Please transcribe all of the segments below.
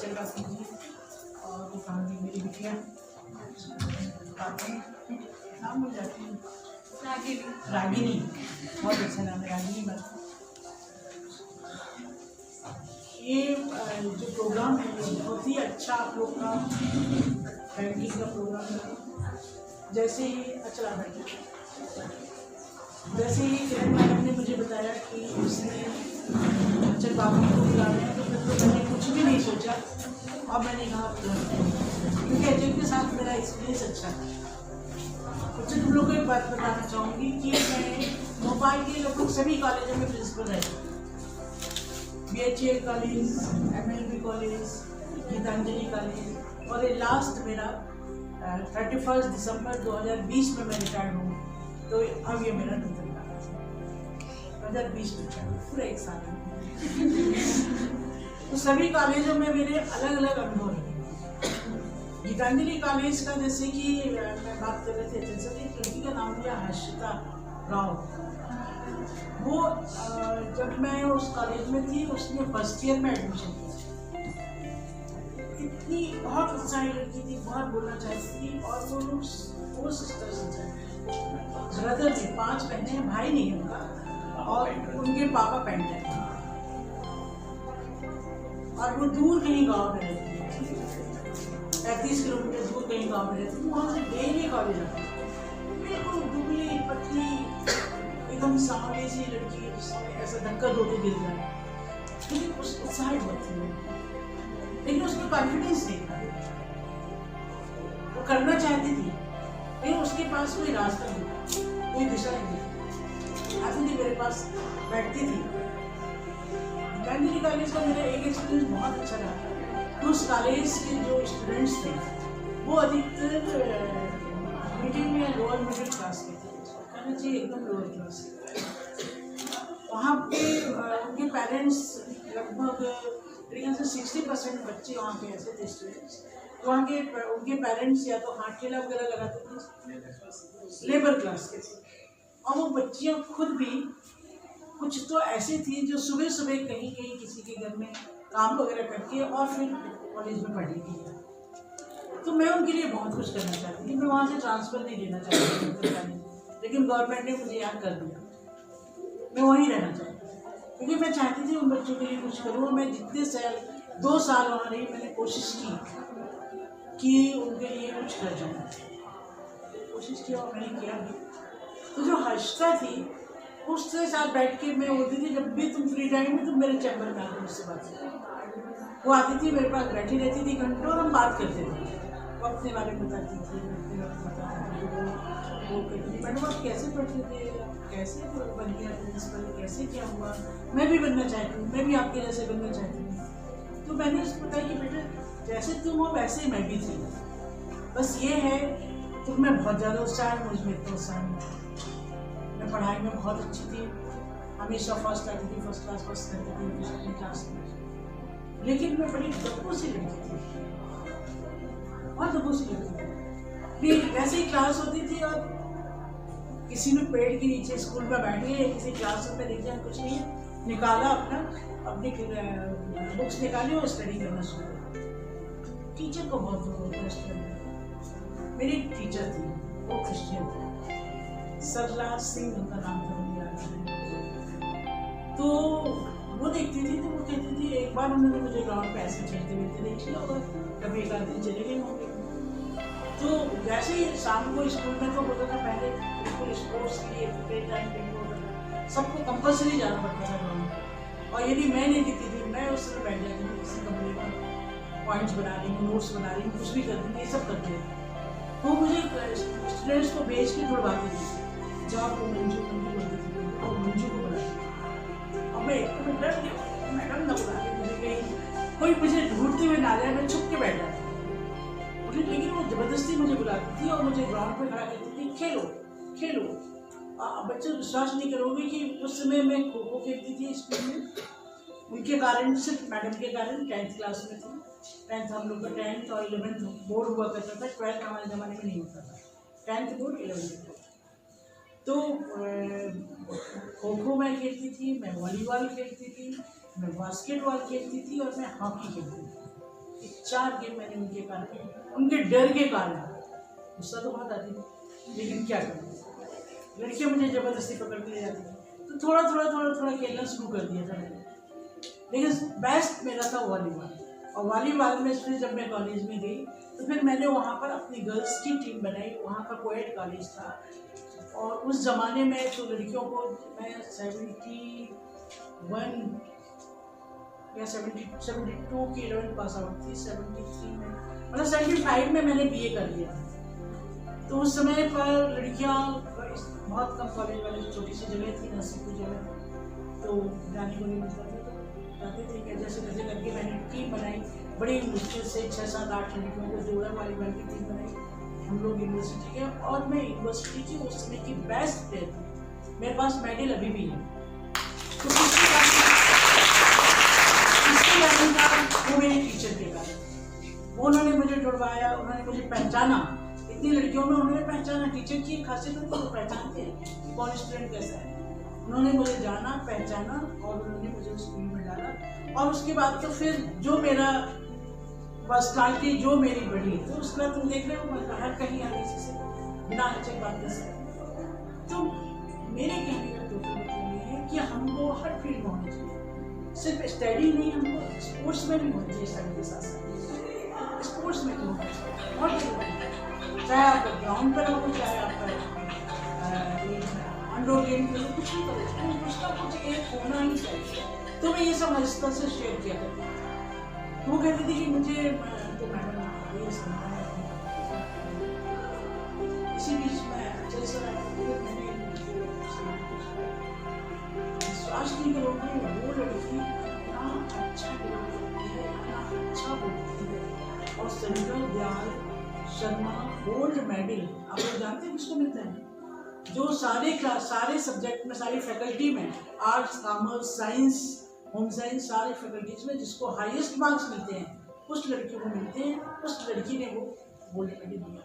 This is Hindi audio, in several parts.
टीचर का कीजिए। और वो कहाँ की मेरी बिटिया नाम हो जाती है रागिनी, बहुत अच्छा नाम है रागिनी बात। ये जो प्रोग्राम है ये बहुत ही अच्छा आप लोग का बैंकिंग का प्रोग्राम है। जैसे ही अच्छा बैठे, जैसे ही किरण मैडम ने मुझे बताया कि उसने अक्षर बाबू को बुला रहे हैं, तो फिर तो मैंने कुछ भी नहीं सोचा और मैंने कहा क्योंकि अजय के साथ मेरा एक्सपीरियंस अच्छा है। मुझे तुम लोग को एक बात बताना चाहूँगी कि मैं भोपाल के लगभग सभी कॉलेजों में प्रिंसिपल रही, BHA college, MLB college, Gitanjali college, और ये लास्ट मेरा 31 दिसंबर 2020 में मैं रिटायर्ड हूँ। तो अब ये मेरा 2020 में पूरा एक साल है। तो सभी कॉलेजों में मेरे अलग अलग अनुभव हैं। गीतांजलि कॉलेज का जैसे कि मैं बात कर रहे थे, जैसे एक लड़की का नाम लिया हर्षिता राव। वो जब मैं उस कॉलेज में थी उसने फर्स्ट ईयर में एडमिशन किया। इतनी बहुत उत्साही लड़की थी, बहुत बोलना चाहती थी, और वो सिस्टर्स ब्रदर थे, 5 बहनें हैं, भाई नहीं है उनका, और उनके पापा पेंटर थे, और वो दूर कहीं गाँव में रहती थी, 35 किलोमीटर दूर कहीं गाँव में रहती थी। वहाँ से डेली कॉलेज आती थी, बिल्कुल दुबली पतली एकदम सांवली सी लड़की, जिसमें ऐसा धक्का दो तो गिर जाए, लेकिन उस उत्साहित बहुत थी, लेकिन उसमें कॉन्फिडेंस नहीं था। वो करना चाहती थी लेकिन उसके पास कोई रास्ता नहीं था, कोई दिशा नहीं थी। आती थी मेरे पास, बैठती थी। गीतांजलि कॉलेज का मेरा एक एक्सपीरियंस बहुत अच्छा रहा। तो उस कॉलेज के जो स्टूडेंट्स थे वो अधिकतर मिडिल या लोअर मिडिल क्लास के थे, कहना चाहिए एकदम लोअर क्लास। वहाँ पे उनके पेरेंट्स लगभग तरीके से 60% बच्चे वहाँ पे ऐसे थे स्टूडेंट्स, वहाँ के उनके पेरेंट्स या तो हाथ ठेला वगैरह लगाते थे, लेबर क्लास के थे। और वो बच्चियाँ खुद भी कुछ तो ऐसी थी जो सुबह सुबह कहीं कहीं किसी के घर में काम वगैरह करके और फिर कॉलेज में पढ़ी थी। तो मैं उनके लिए बहुत कुछ करना चाहती थी। मैं वहाँ से ट्रांसफ़र नहीं लेना चाहती थी, लेकिन गवर्नमेंट ने मुझे याद कर दिया। मैं वहीं रहना चाहती थी क्योंकि मैं चाहती थी उन बच्चों के लिए कुछ करूँ। मैं जितने साल 2 साल वहाँ रही, मैंने कोशिश की कि उनके लिए कुछ कर जाऊँ, कोशिश की और मैंने किया भी। तो जो हर्षिता थी उसके साथ बैठ के मैं बोलती थी, जब भी तुम फ्री टाइम में तुम मेरे चैम्बर में आकर मुझसे बात करो। वो आती थी, मेरे पास बैठी रहती थी घंटों, और हम बात करते थे। वो अपने बारे में बताती थी, वो कहती थी मैडम आप कैसे पढ़ते थे, कैसे बन गया प्रिंसिपल, कैसे क्या हुआ, मैं भी बनना चाहती हूँ, मैं भी आपके जैसे बनना चाहती हूँ। तो मैंने उसको बताया कि बेटा जैसे तुम हो वैसे ही मैं भी थी, बस ये है तुम में बहुत ज़्यादा उत्साह है, मुझ में इतना उत्साह नहीं। मैं पढ़ाई में बहुत अच्छी थी, हमेशा फर्स्ट आती थी, फर्स्ट क्लास फर्स्ट करती थी अपनी क्लास में, लेकिन मैं बड़ी दब्बू सी लड़की थी, बहुत दब्बू सी लड़की थी। फिर वैसे ही क्लास होती थी और किसी भी पेड़ के नीचे स्कूल में बैठ गए, किसी क्लास में देखिए कुछ नहीं है, निकाला अपनी बुक्स निकाली और स्टडी करना शुरू किया। टीचर को बहुत दोस्त है, मेरी टीचर थी, वो क्रिश्चियन थी, सरला सिंह उनका नाम था, मुझे याद है। तो वो देखती थी तो वो कहती थी, एक बार उन्होंने मुझे ग्राउंड पे ऐसे चलते मिलते देख लिया होगा, कभी एक आध दिन चले गए होंगे। तो जैसे ही शाम को स्कूल में तो होता था, पहले बिल्कुल स्पोर्ट्स के लिए फ्री टाइम पे होता था, सबको कंपल्सरी जाना पड़ता था ग्राउंड में, और यदि मैं नहीं दिखती थी मैं उस समय बैठ जाती थी किसी कमरे में, पॉइंट्स बना रही हूँ, नोट्स बना रही हूँ, कुछ भी कर रही हूँ, ये सब करते थे। वो मुझे स्टूडेंट्स को भेज के छुड़वाती थी, जॉब को मंजू बोलती थी, और मंजू को बुलाती, और मैं एक तो डर गया, मैडम ना बुला के मुझे कहीं कोई मुझे ढूंढते हुए ना जाए, मैं छुप के बैठ जाती, लेकिन वो जबरदस्ती मुझे बुलाती थी और मुझे ग्राउंड पे खड़ा करती थी, खेलो खेलो। बच्चे विश्वास नहीं करोगे कि उस समय मैं खो खो खेलती थी स्कूल में, उनके कारण, सिर्फ मैडम के कारण। 10th क्लास में थी, 10th हम लोग का 10th और 11th बोर्ड हुआ करता था, 12th हमारे ज़माने में नहीं होता था, 10th बोर्ड 11th बोर्ड। तो खो खो मैं खेलती थी, मैं वॉलीबॉल खेलती थी, मैं बास्केटबॉल खेलती थी, और मैं हॉकी खेलती थी। कि 4 गेम मैंने उनके कारण, उनके डर के कारण, गुस्सा तो बहुत आती थी लेकिन क्या करूँ, लड़कियाँ मुझे ज़बरदस्ती पकड़ के ले जाती थी, तो थोड़ा खेलना शुरू कर दिया था मैंने। लेकिन बेस्ट मेरा था वॉलीबॉल, और वॉलीबॉल में फिर जब मैं कॉलेज में गई तो फिर मैंने वहाँ पर अपनी गर्ल्स की टीम बनाई। वहाँ का कोएड कॉलेज था, और उस ज़माने में तो लड़कियों को, मैं 71 या 72 की 11th पास आउट थी, 73 में, मतलब 75 में मैंने BA कर लिया। तो उस समय पर लड़कियाँ बहुत कम, कॉलेज वाले छोटी सी जगह थी, नरसिंहपुर जगह, तो जाने को नहीं मिलता था, तो जाते थे कि जैसे कैसे करके मैंने टीम बनाई। बड़ी मुश्किल से 6, 7, 8 लड़कियों को जोड़ा, वॉलीबॉल की टीम बनाई हम लोग यूनिवर्सिटी के, और मैं यूनिवर्सिटी की उस समय की बेस्ट प्लेयर थी। मेरे पास मेडल अभी भी है। तो वो मेरे टीचर के कारण, वो उन्होंने मुझे जुड़वाया, उन्होंने मुझे पहचाना, इतनी लड़कियों में उन्होंने पहचाना। टीचर की खासियत है, तो पहचानते हैं कौन स्टूडेंट कैसा है। उन्होंने मुझे जाना, पहचाना, और उन्होंने मुझे उस टीम में डाला। और उसके बाद तो फिर जो मेरा पर्सनालिटी जो मेरी बढ़ी, तो उसके बाद तुम देख रहे हो मैं हर कहीं आगे से बिना अच्छे बात कर सकते। तो मेरे कहने का तो मतलब ये है कि हमको हर फील्ड में होना चाहिए, सिर्फ स्टडी नहीं, हमको स्पोर्ट्स में भी होना चाहिए। स्टडी के साथ साथ स्पोर्ट्स में क्यों, और चाहे आप ग्राउंड पर हो, चाहे आपका इंडोर गेम खेलो, कुछ भी करो, कुछ ना कुछ एक होना ही चाहिए। तो मैं ये सब हरिस्ता से शेयर किया करती थी। वो कहती थी कि मुझे तो मैडम ये समझा है। इसी बीच में जैसे मैंने विश्वास नहीं करोगे, वो लड़की इतना अच्छा बोलती है, इतना अच्छा बोलती है। और central Dayal Sharma gold medal आप लोग जानते हैं किसको मिलता है? जो सारे सब्जेक्ट में, सारी फैकल्टी में, arts, commerce, science, home science, सारे फैकल्टीज में जिसको हाईएस्ट मार्क्स मिलते हैं उस लड़की को मिलते हैं। उस लड़की ने वो गोल्ड मेडल दिया।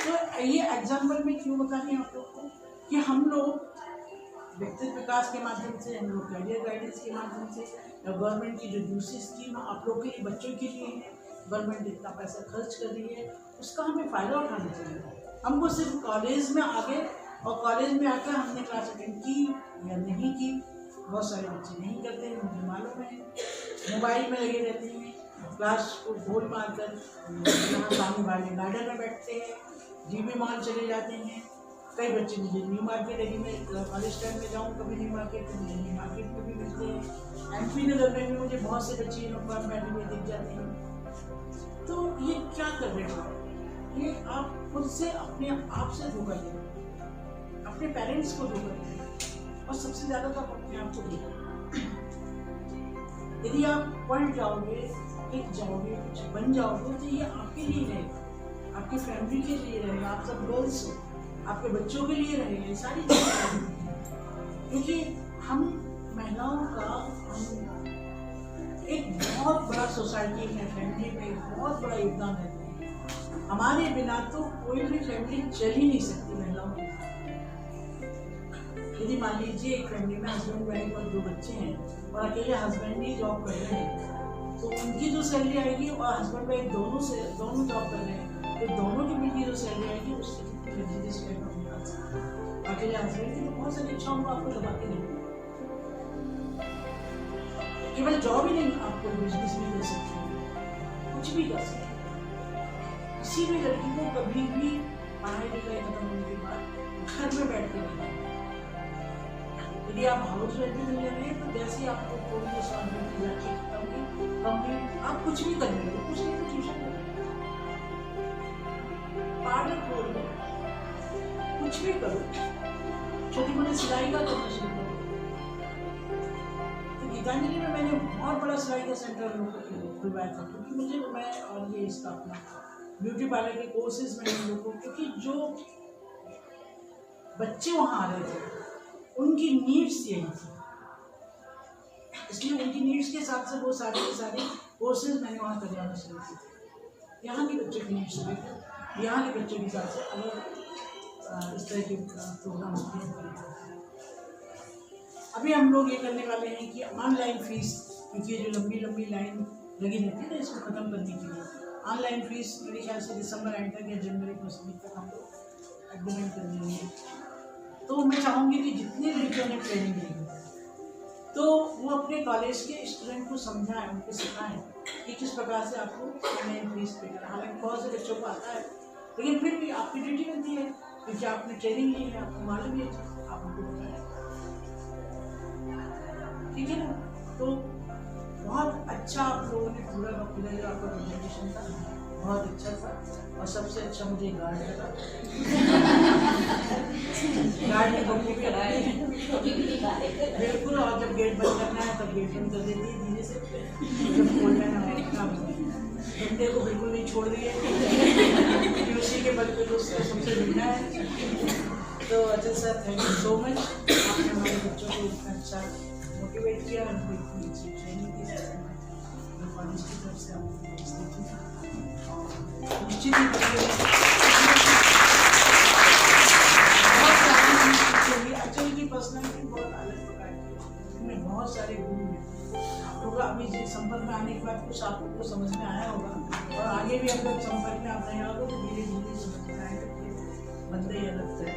तो ये एग्जाम्पल में क्यों बता रही हूँ आप लोग को कि हम लोग व्यक्तित्व विकास के माध्यम से, हम लोग करियर गाइडेंस के माध्यम से, या गवर्नमेंट की जो दूसरी स्कीम आप लोग के लिए, बच्चों के लिए है, गवर्नमेंट इतना पैसा खर्च कर रही है, उसका हमें फ़ायदा उठाना चाहिए। हमको सिर्फ कॉलेज में आगे, और कॉलेज में आकर हमने क्लास अटेंड की या नहीं की, बहुत सारे बच्चे नहीं करते हैं, मुझे मालूम है। मोबाइल में लगे रहते हैं, क्लास को गोल मारकर यहाँ सामने वाले गार्डन में बैठते हैं, जीबी मॉल चले जाते हैं। कई बच्चे मुझे न्यू मार्केट एरिया में, कॉलेज टाइम में जाऊँ कभी न्यू मार्केट, तो मुझे न्यू मार्केट में भी मिलते हैं। MP नगर में भी मुझे बहुत से बच्चे यूनिफॉर्म पहने हुए दिख जाते हैं। तो ये क्या कर रहे हो? ये आप खुद से, अपने आप से धोखा दे रहे हो, अपने पेरेंट्स को धोखा दे रहे हो, और सबसे ज़्यादा तो आप अपने आप को दे रहे हो। यदि आप पढ़ जाओगे, लिख जाओगे, कुछ बन जाओगे, तो ये आपके लिए रहेगा, आपकी फैमिली के लिए रहेगा, आप सब गर्ल्स हो, आपके बच्चों के लिए रहेगा, सारी चीज़ें। क्योंकि हम महिलाओं का, हम एक बहुत बड़ा सोसाइटी में, फैमिली में बहुत बड़ा योगदान रहता है। हमारे बिना तो कोई भी फैमिली चल ही नहीं सकती महिलाओं की। यदि मान लीजिए एक फैमिली में हस्बैंड वाइफ और 2 बच्चे हैं, और अकेले हस्बैंड ही जॉब कर रहे हैं, तो उनकी जो सैलरी आएगी, और हस्बैंड वाइफ दोनों जॉब कर रहे हैं, तो दोनों की मिलकर जो सैलरी आएगी उससे कितनी लग्जरीज लाइफ आप निकाल सकते हैं। अकेले हस्बैंड की तो बहुत सारी इच्छाओं को आपको दबा के देंगे। केवल जॉब ही नहीं, आपको बिजनेस भी कर सकते हैं, कुछ भी कर सकते हैं। किसी भी लड़की को कभी भी पढ़ाई लिखाई खत्म होने के बाद घर में बैठ के नहीं, यदि आप हाउस वाइफ भी मिल रहे हैं, तो जैसे आपको थोड़ी रिस्पॉन्सिबिलिटी आप कुछ भी कर रहे हो, कुछ नहीं तो ट्यूशन कर रहे हो, पार्लर खोल लो, कुछ भी करो, छोटी मोटी सिलाई का करना शुरू करो। गीतांजलि में मैंने बहुत बड़ा सिलाई का सेंटर खुलवाया था, क्योंकि मुझे, मैं और ये इसका अपना ब्यूटी पार्लर के कोर्सेज में इन लोगों, क्योंकि जो बच्चे वहाँ आ रहे थे उनकी नीड्स यही थी, इसलिए उनकी नीड्स के हिसाब से वो सारे के सारे कोर्सेज मैंने वहाँ करवाना शुरू किए। यहाँ के बच्चों की नीड्स देखें, यहाँ के बच्चों के हिसाब से अलग इस तरह के प्रोग्राम होते हैं। अभी हम लोग ये करने वाले हैं कि ऑनलाइन फीस, क्योंकि जो लंबी लंबी लाइन लगी रहती है ना, इसको ख़त्म करने के लिए ऑनलाइन फीस मेरे ख्याल से दिसंबर एंड तक या जनवरी फर्स्ट वीक तक हम लोग एग्रीमेंट कर लेंगे। तो मैं चाहूँगी कि जितने लड़कियों ने ट्रेनिंग ली तो वो अपने कॉलेज के स्टूडेंट को समझाएं, उनको सिखाएं कि किस प्रकार से आपको ऑनलाइन फीस पे करना। हालांकि बहुत से बच्चों को आता है, लेकिन फिर भी आपकी ड्यूटी बनती है, क्योंकि आपने ट्रेनिंग ली है, आपको मालूम है, आप उनको बताएं, ठीक है ना। तो बहुत अच्छा आप लोगों ने पूरा का पूरा जो आपका प्रेजेंटेशन था बहुत अच्छा था, और सबसे अच्छा मुझे गार्ड लगा। गार्ड ने बम्बू भी लगाए बिल्कुल, और जब गेट बंद करना है तब गेट बंद कर देती है धीरे से, जब खोलना है घंटे को बिल्कुल नहीं छोड़ दिए, क्योंकि उसी के बल पे दोस्तों सबसे मिलना है। तो Ajay sir, thank you so much, आपने हमारे बच्चों को इतना अच्छा मोटिवेट किया, हमको इतनी अच्छी ट्रेनिंग दी कॉलेज की तरफ से आपको निश्चित ही अचल की पर्सनैलिटी बहुत अलग प्रकार की, उनमें बहुत सारे गुण हैं। आप लोग अभी जो संपर्क में आने के बाद कुछ आप लोग को समझ में आया होगा, और आगे भी अगर संपर्क में आप रहे होगा तो धीरे धीरे समझ में आएगा, बनते ही अलग है।